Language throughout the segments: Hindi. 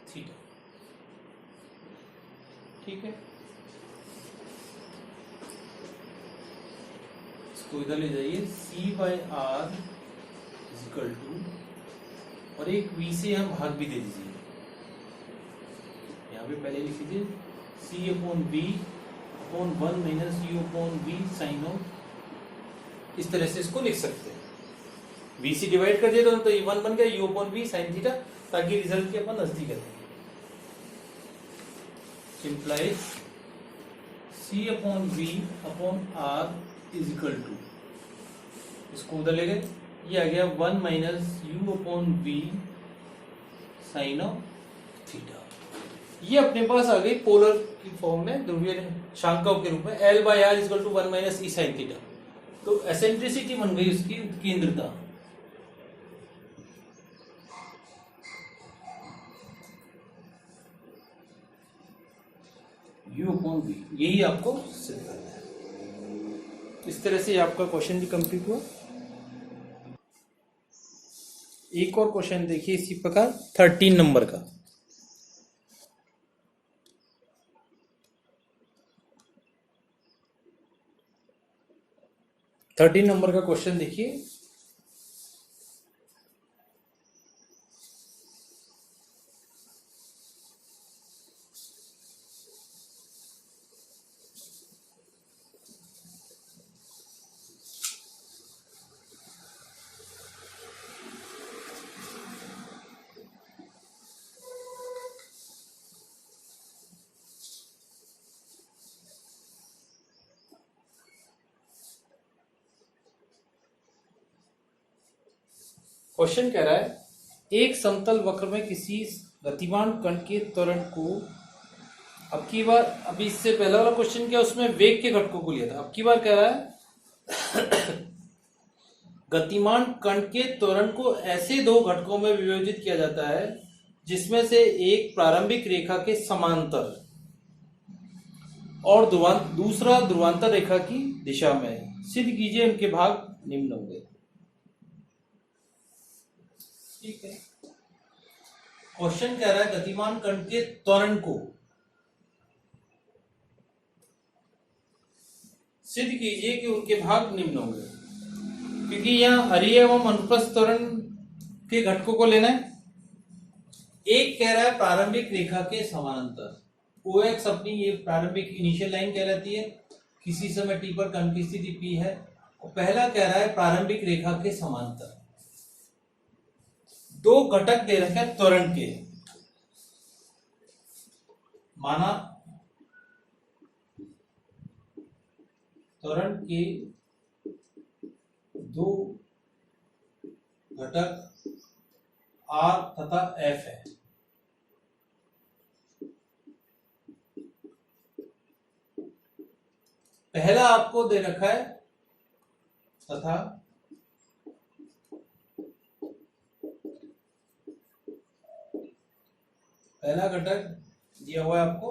थीटा। ठीक है, इसको इधर ले जाइए, C/R इक्वल टू, और एक V से हम भाग भी दे दीजिए, यहाँ पे पहले लिख लीजिए C/V/1 minus U/V sign of, इस तरह से इसको लिख सकते हैं। V से डिवाइड कर दिया तो ये 1 बन गया, U/V साइन थीटा, ताकि रिजल्ट के अपन नजदीक आते हैं। implies C/V/R is equal to, इसको उधर ले गए, ये आ गया 1 minus U/V sign of theta. ये अपने पास आ गई पोलर की फॉर्म में, ध्रुवीय शांकों के रूप में, L/R is equal to 1 minus E sine theta. तो एसेंट्रिसिटी बन गई उसकी केंद्रता। U/V, यही आपको सिद्ध करना है। इस तरह से आपका क्वेश्चन भी कंप्लीट हुआ। एक और क्वेश्चन देखिए इसी प्रकार 13 नंबर का। थर्टीन नंबर का क्वेश्चन देखिए, क्वेश्चन कह रहा है एक समतल वक्र में किसी गतिमान कण के त्वरण को, अब की बार, अभी इससे पहला वाला क्वेश्चन क्या, उसमें वेग के घटकों को लिया था, अब की बार कह रहा है गतिमान कण के त्वरण को ऐसे दो घटकों में विभाजित किया जाता है जिसमें से एक प्रारंभिक रेखा के समांतर और दूसरा ध्रुवांतर रेखा की दिशा में। सिद्ध कीजिए उनके भाग निम्न होंगे। ठीक है, क्वेश्चन कह रहा है गतिमान कण के त्वरण को सिद्ध कीजिए कि उनके भाग निम्न होंगे, क्योंकि यहां हरीय एवं अनुप्रस्थ त्वरण के घटकों को लेना है। एक कह रहा है प्रारंभिक रेखा के समानांतर, OX अपनी ये प्रारंभिक इनिशियल लाइन कहलाती है, किसी समय t पर कण की स्थिति P है। और पहला कह रहा है प्रारंभिक रेखा के समांतर। दो घटक दे रखे हैं त्वरण के, माना त्वरण के दो घटक R तथा F है। पहला आपको दे रखा है तथा पहला घटक दिया हुआ है आपको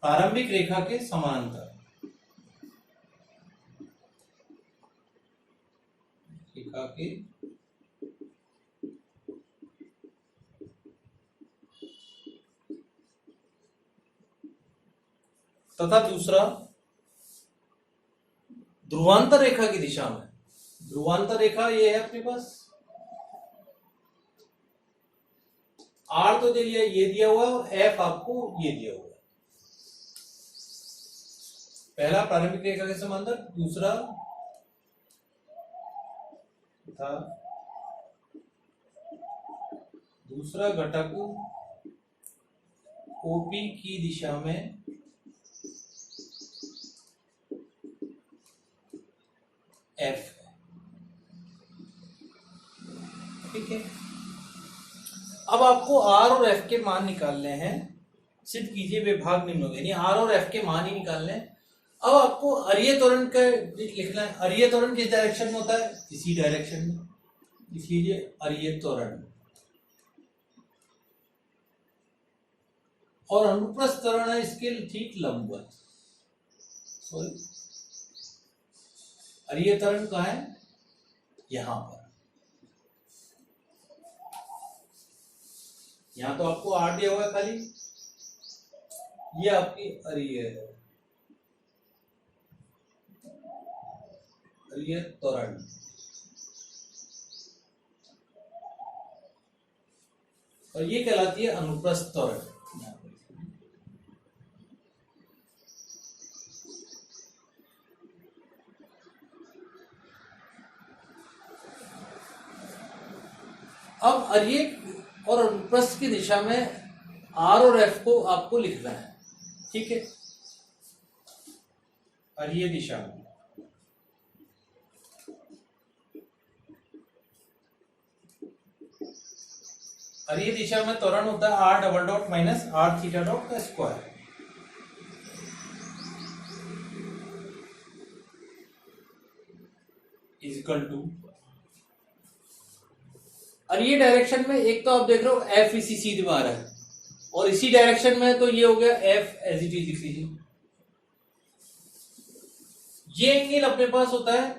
प्रारंभिक रेखा के समांतर, रेखा के तथा दूसरा ध्रुवांतर रेखा की दिशा में। ध्रुवांतर रेखा ये है अपने पास, R तो दे लिया, ये दिया हुआ है, और F आपको ये दिया हुआ है। पहला प्रारंभिक रेखा के समांतर, दूसरा था दूसरा घटक OP की दिशा में F है। ठीक है, अब आपको R और F के मान निकालने हैं। सिद्ध कीजिए वे भाग निम्न होंगे, यानी R और F के मान ही निकालने हैं। अब आपको अरीय त्वरण का लिखना है। अरीय त्वरण किस डायरेक्शन में होता है? इसी डायरेक्शन में। लिख लीजिए अरीय त्वरण। और अनुप्रस्थ त्वरण है इसके ठीक लंबवत। सॉरी, अरीय त्वरण कहाँ है? यहां पर। यहाँ तो आपको आर दिया हुआ है खाली, ये आपकी अरियर है, अरियर त्वरण, और ये कहलाती है अनुप्रस्थ त्वरण। अब अरियर और अनुप्रस्थ की दिशा में आर और एफ को आपको लिखना है, ठीक है। अरियर दिशा में अरियर दिशा में त्वरण होता है R double dot minus R theta dot का स्क्वायर, इज इक्वल टू, और ये डायरेक्शन में एक तो आप देख रहे हो एफ इसी सीधे मारा है, और इसी डायरेक्शन में तो ये हो गया एफ एज इट इज लिख लीजिए। ये एंगल अपने पास होता है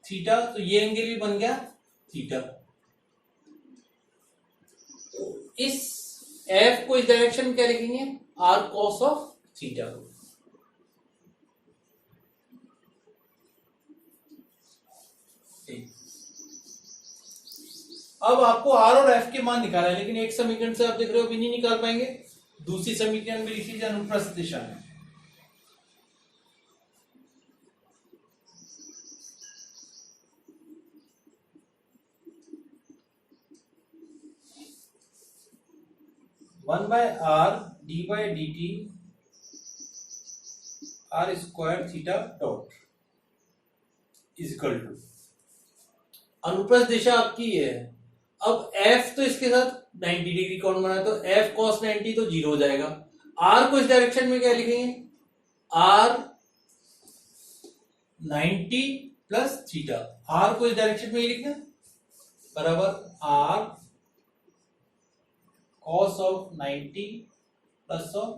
थीटा, तो ये एंगल भी बन गया थीटा। इस एफ को इस डायरेक्शन में क्या लिखेंगे, आर कॉस ऑफ थीटा। अब आपको आर और एफ के मान निकालना है, लेकिन एक समीकरण से आप देख रहे हो अभी नहीं निकाल पाएंगे, दूसरी समीकरण में लिख लीजिए अनुप्रस्थ दिशा में। One by R D by D T R square theta dot is equal to, अनुप्रस्थ दिशा आपकी है। अब f तो इसके साथ 90 डिग्री कोण बना है, तो f cos 90 तो जीरो हो जाएगा। r को इस डायरेक्शन में क्या लिखेंगे, r 90 प्लस थीटा, r को इस डायरेक्शन में ही लिखना बराबर r cos of 90 plus of,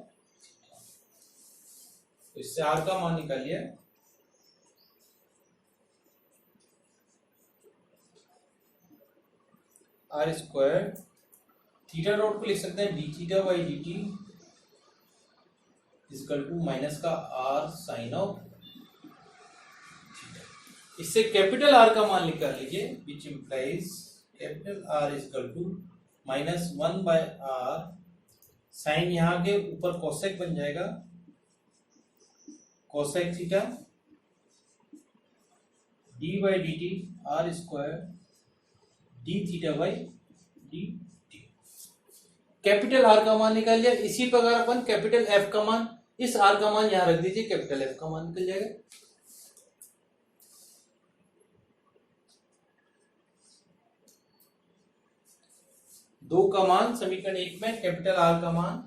तो इससे r का मान निकालिए, आर स्क्वायर थीटा डॉट को लिख सकते हैं D theta by D T is equal to minus का आर साइन ऑफ थीटा। इससे कैपिटल आर का मान निकाल लीजिए, which implies capital R is equal to minus 1 by R sine, यहां के ऊपर कोसेक बन जाएगा, cosec theta D by D T R square D theta by D T. Capital R का मान निकाल लिया। इसी प्रकार अपन कैपिटल एफ का मान, इस आर का मान यहां रख दीजिए, कैपिटल एफ का मान निकल जाएगा। दो का मान समीकरण एक में, कैपिटल आर का मान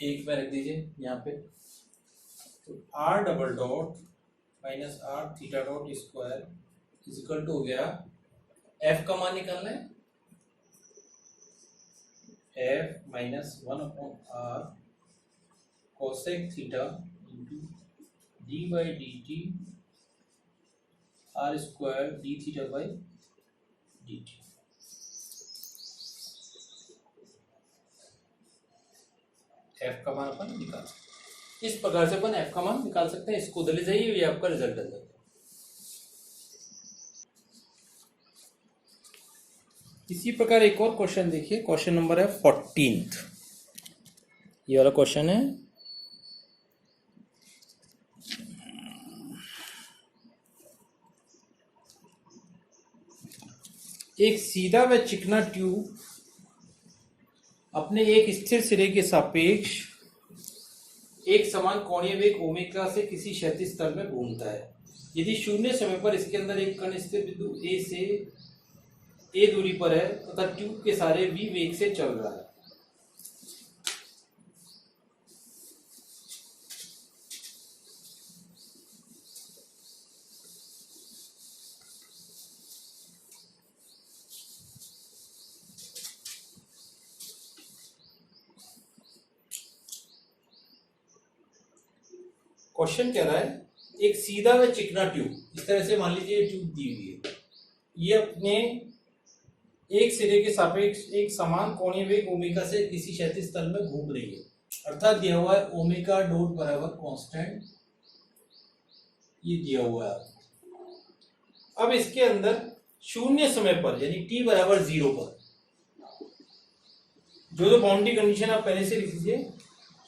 एक में रख दीजिए यहाँ पे, तो R double dot minus R theta dot square is equal to हो गया, एफ का मान निकालना है, F minus 1 upon R cosec theta into D by D T R square D theta by D T. F का मान अपन निकाल सकते, इस प्रकार से अपन एफ का मान निकाल सकते हैं। इसको उधर ले जाइए, ये आपका रिजल्ट आ जाएगा। इसी प्रकार एक और क्वेश्चन देखिए, क्वेश्चन नंबर है 14th, ये वाला क्वेश्चन है। एक सीधा व चिकना ट्यूब अपने एक स्थिर सिरे के सापेक्ष एक समान कोणीय वेग ओमेगा से किसी क्षैतिज तल में घूमता है। यदि शून्य समय पर इसके अंदर एक कण स्थिर बिंदु ए से ए दूरी पर है तथा ट्यूब के सारे v वेग से चल रहा है, क्वेश्चन कह रहा है एक सीधा व चिकना ट्यूब, इस तरह से मान लीजिए ट्यूब दी हुई है, ये अपने एक सिरे के सापेक्ष एक समान कोणीय वेग ओमेगा से किसी क्षैतिज तल में घूम रही है, अर्थात दिया हुआ है ओमेगा डॉट बराबर कांस्टेंट, ये दिया हुआ है। अब इसके अंदर शून्य समय पर यानी t बराबर 0 पर जो बाउंड्री कंडीशन आप पहले से लिख लीजिए,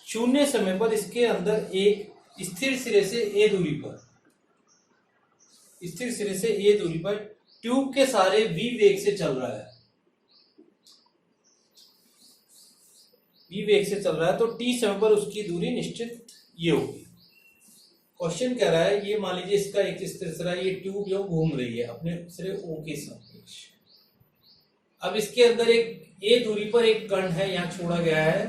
शून्य समय पर इसके अंदर एक स्थिर सिरे से a दूरी पर, स्थिर सिरे से a दूरी पर ट्यूब के सहारे v वेग से चल रहा है, v वेग से चल रहा है, तो t समय पर उसकी दूरी निश्चित ये होगी। क्वेश्चन कह रहा है ये मान लीजिए इसका एक स्थिर सिरा, ये ट्यूब जो घूम रही है अपने सिरे O के सापेक्ष। अब इसके अंदर एक a दूरी पर एक कण है यहाँ छोड़ा गया है,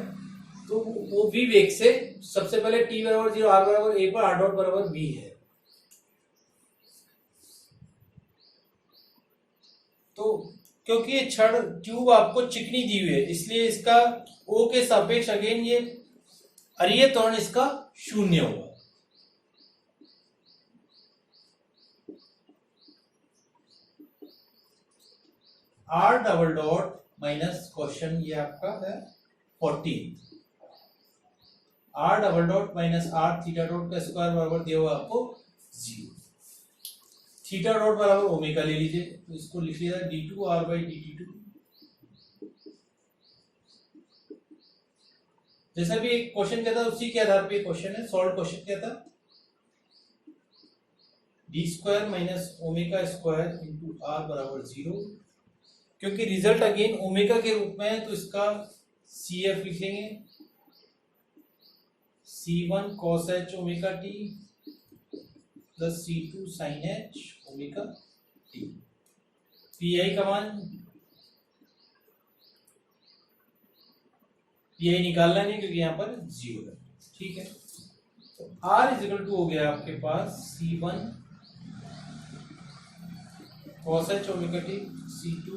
तो वो v वेग से सबसे पहले t बराबर 0, r बराबर a पर r डॉट बराबर v है, तो क्योंकि ये क्षण ट्यूब आपको चिकनी दी हुई है इसलिए इसका O के सापेक्ष अगेन ये अरीय त्वरण इसका शून्य होगा। r double dot minus question ये आपका है 14, r double dot minus r theta dot का स्क्वायर बराबर दिया हुआ आपको 0, थीटा डॉट बराबर ओमेगा ले लीजिए, तो इसको लिख लिया d2r बाई dt2, जैसा भी एक क्वेश्चन कहता है उसी के आधार पे क्वेश्चन है, सॉल्व क्वेश्चन कहता है D square minus omega square into r बराबर 0, क्योंकि रिजल्ट अगेन ओमेगा के रूप में है तो इसका CF लिखेंगे, C1 cos h omega t plus C2 sin h omega t। PI का मान PI निकालना नहीं क्योंकि यहाँ पर 0 है, ठीक है। तो R इज इक्वल टू हो गया आपके पास C1 cos h omega t, C2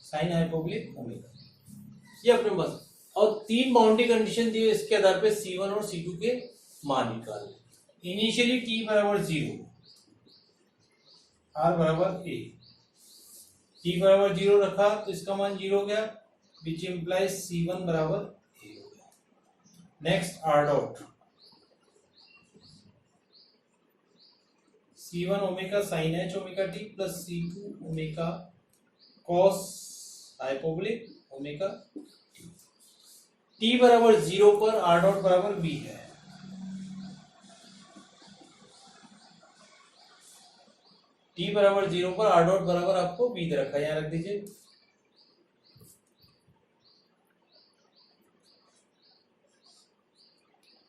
sin hyperbolic omega, ये अपने पास, और 3 बाउंड्री कंडीशन दी है, इसके आधार पे C1 और C2 के मान निकाल। इनिशियली t बराबर 0, r बराबर a, t बराबर 0 रखा तो इसका मान 0 हो गया, विच इम्प्लाइज C1 बराबर a हो गया। Next r dot, C1 omega sin h omega t plus C2 omega cos hyperbolic omega t बराबर 0 पर r डॉट बराबर v है, t बराबर 0 पर r डॉट बराबर आपको v दे रखा है, यहां रख दीजिए।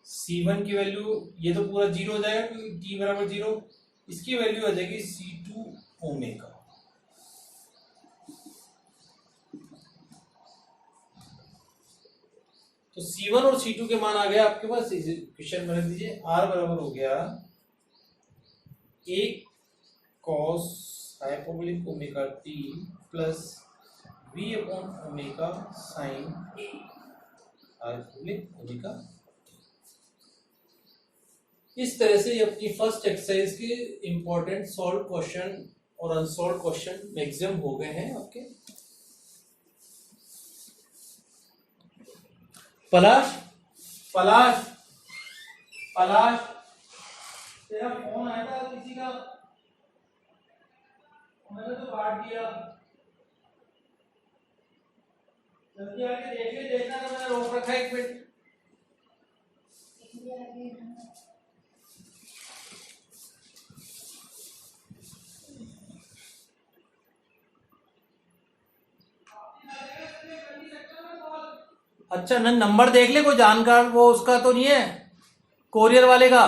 C1 की वैल्यू ये तो पूरा 0 हो जाएगा क्योंकि t बराबर 0, इसकी वैल्यू आ जाएगी C2 ओमेगा, तो C1 और C2 के मान आ गया आपके पास, इक्वेशन में रख दीजिए। R बराबर हो गया 1 cos hyperbolic omega t plus v upon omega sine hyperbolic omega. इस तरह से ये अपनी फर्स्ट एक्सरसाइज के इंपॉर्टेंट सॉल्व क्वेश्चन और अनसॉल्व क्वेश्चन मैक्सिमम हो गए हैं आपके। पलाश पलाश पलाश, तेरा फोन आया था किसी का, मैंने तो काट दिया, जल्दी आके देख ले, देखना तो मैंने रोक रखा है 1 मिनट। अच्छा न नंबर देख ले, कोई जानकार वो उसका तो नहीं है, कोरियर वाले का।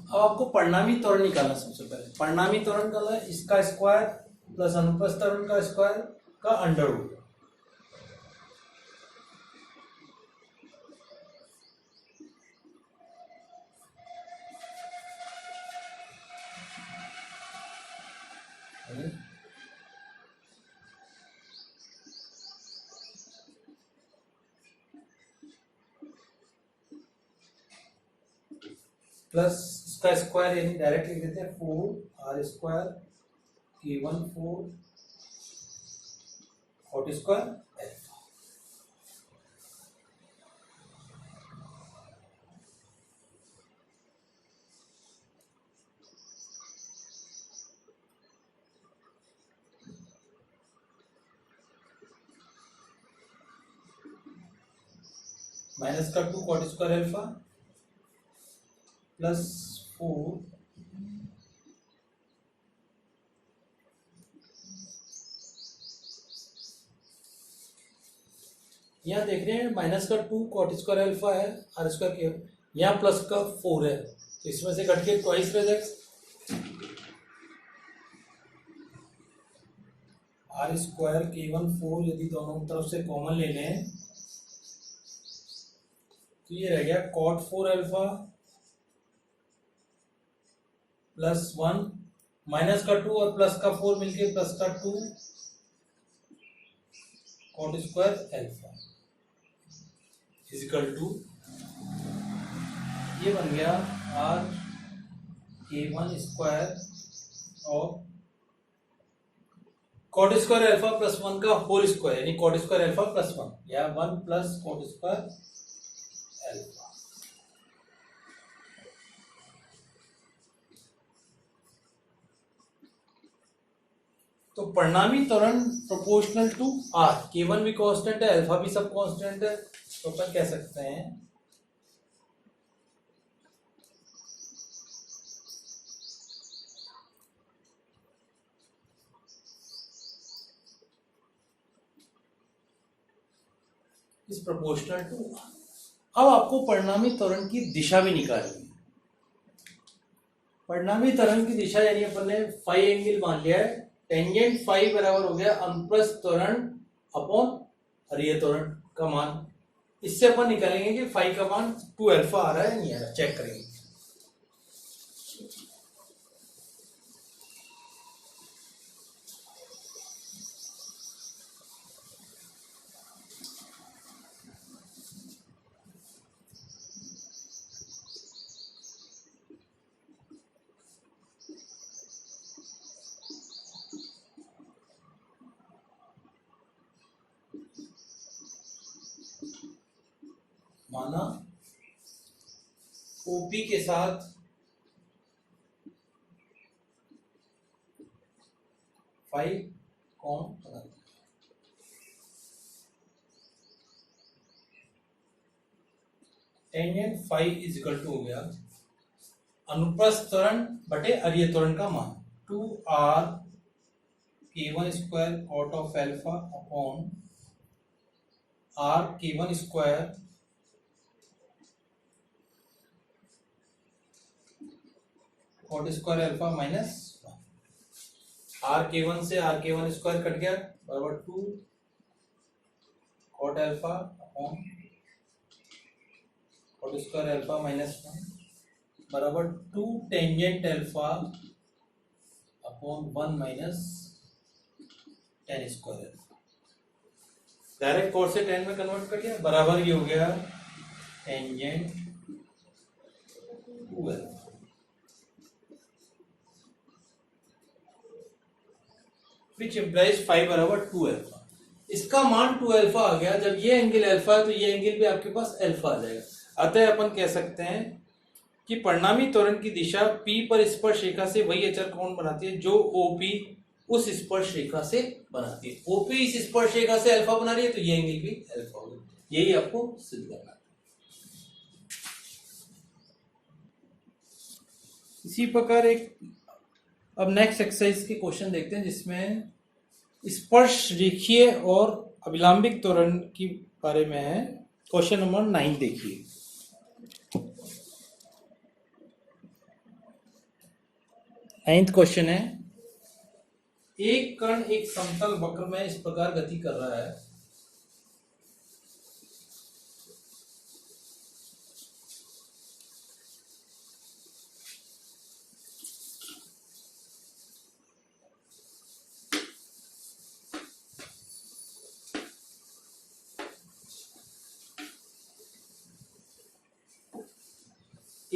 अब आपको परिणामी त्वरण निकालना, सबसे पहले परिणामी त्वरण का इसका स्क्वायर प्लस अनुप्रस्थ त्वरण का स्क्वायर का अंडर रूट। प्लस इसका स्क्वायर यानी डायरेक्ट लिख देते हैं 4r² k1 4 cot square alpha. Minus का 2 कॉट स्क्वायर अल्फा प्लस 4 यहाँ देख रहे हैं माइनस का 2 कॉट स्क्वायर अल्फा है आर स्क्वायर के, यहाँ प्लस का 4 है तो इसमें से घट के ट्वाइस रह जाएगा। आर स्क्वायर k1 4 यदि दोनों तरफ से कॉमन ले लें तो ये रह गया कॉट 4 अल्फा प्लस 1 माइनस का 2 और प्लस का 4 मिलके प्लस का 2 cot square alpha is equal to ये बन गया आर k1 स्क्वायर और कॉट स्क्वायर अल्फा प्लस 1 का होल स्क्वायर यानी कॉट स्क्वायर अल्फा प्लस 1 या 1 प्लस कॉट स्क्वायर अल्फा। तो परिणामी त्वरण प्रोपोर्शनल टू आर, k1 भी कांस्टेंट है अल्फा भी सब कांस्टेंट है तो अपन कह सकते हैं इस प्रोपोर्शनल टू। अब आपको परिणामी त्वरण की दिशा भी निकालनी है। परिणामी त्वरण की दिशा यानी अपन ने फाई एंगल मान लिया है, टेंजेंट फाई बराबर हो गया अनुप्रस्थ त्वरण अपॉन हरीय त्वरण का मान। इससे अपन निकालेंगे कि फाई का मान 2 अल्फा आ रहा है नहीं आ रहा, चेक करेंगे। माना ओपी के साथ फाई कोण बना दिया। Tangent phi is equal to हो गया अनुप्रस्थ त्वरण बटे हरीय त्वरण का मान 2r k1 square cot of alpha upon r k1 square cot square alpha minus R k1 से आर k1 स्क्वायर कट गया बराबर 2 cot alpha upon cot square alpha minus 1 बराबर 2 tangent alpha upon 1 minus tan square alpha. Direct cot से टेन में कन्वर्ट कर दिया बराबर ये हो गया टेंजेंट 2 अल्फा which implies 5 बराबर 2 अल्फा। इसका मान 2 अल्फा आ गया। जब ये एंगल अल्फा है तो ये एंगल भी आपके पास अल्फा आ जाएगा। अतः अपन कह सकते हैं कि परिणामी त्वरण की दिशा P पर स्पर्श रेखा से वही अचर कोण बनाती है जो OP उस स्पर्श रेखा से बनाती है। OP इस स्पर्श रेखा से अल्फा बना रही है तो ये एंगल भी अल्फा होगा। यही आपको सिद्ध करना है। इसी प्रकार एक अब नेक्स्ट एक्सरसाइज के क्वेश्चन देखते हैं जिसमें स्पर्श रेखीय और अभिलंबिक त्वरण के बारे में है। क्वेश्चन नंबर 9 देखिए। नाइन्थ क्वेश्चन है, एक कण एक समतल वक्र में इस प्रकार गति कर रहा है।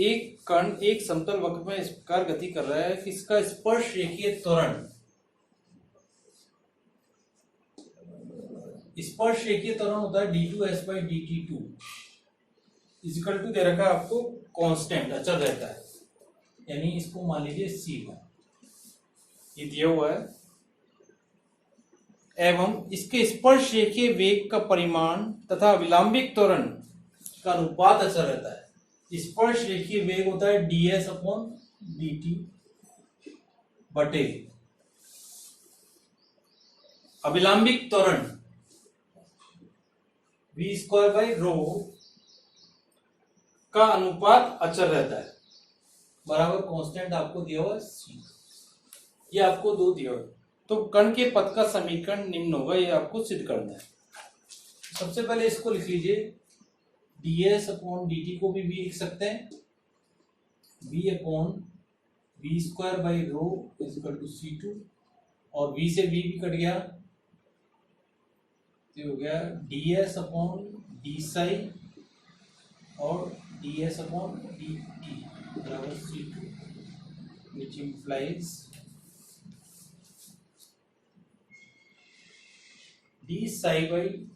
एक कण एक समतल वक्र में इस प्रकार गति कर रहा है कि इसका स्पर्श रेखीय त्वरण होता है d2s/dt2 इजिकल टू दे रखा है आपको कांस्टेंट अचल रहता है, यानी इसको मान लीजिए c1 ये दिया हुआ है, एवं इसके स्पर्श रेखीय वेग का परिमाण तथा विलंबित त्वरण का अनुपात अचल रहता है। स्पर्श रेखीय वेग होता है ds/dt बटे अविलंबित त्वरण v²/ρ का अनुपात अचल रहता है बराबर कांस्टेंट आपको दिया हुआ c, ये आपको दो दिया हुआ। तो कण के पथ का समीकरण निम्न होगा, ये आपको सिद्ध करना है। सबसे पहले इसको लिख लीजिए, ds/dt को भी v लिख सकते हैं, v/v²/ρ c2 और v से v भी कट गया, तो हो गया ds/dψ और ds/dt बराबर c2 which implies dψ/dt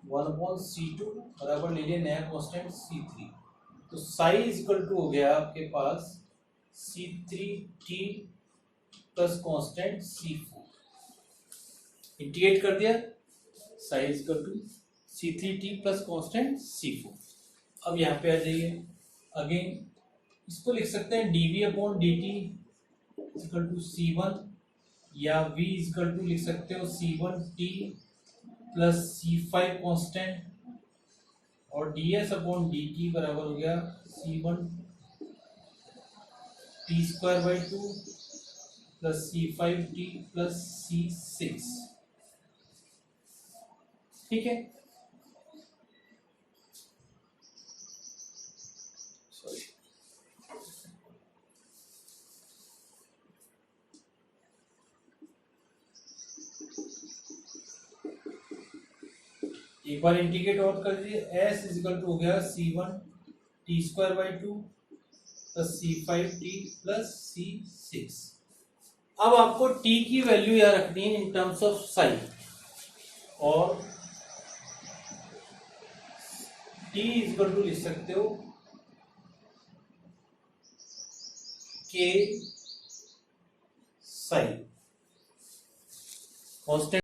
1/c2 बराबर ले लिया नया कांस्टेंट c3, तो साई इक्वल टू हो गया आपके पास c3t plus constant c4, integrate कर दिया, psi equal to c3t plus constant c4। अब यहाँ पे आ जाइए, अगेन इसको लिख सकते हैं dv/dt इक्वल टू c1 या v इक्वल टू लिख सकते हो c1t प्लस c5 कांस्टेंट और ds/dt बराबर हो गया c1 t²/2 plus c5t plus c6। ठीक है, एक बार इंटीग्रेट और कर दीजिए, s इजिकल टू हो गया c1 t²/2 plus c5t plus c6। अब आपको t की वैल्यू यहाँ रखनी है इन टर्म्स ऑफ साइन, और t इजिकल टू लिख सकते हो k साइन कांस्टेंट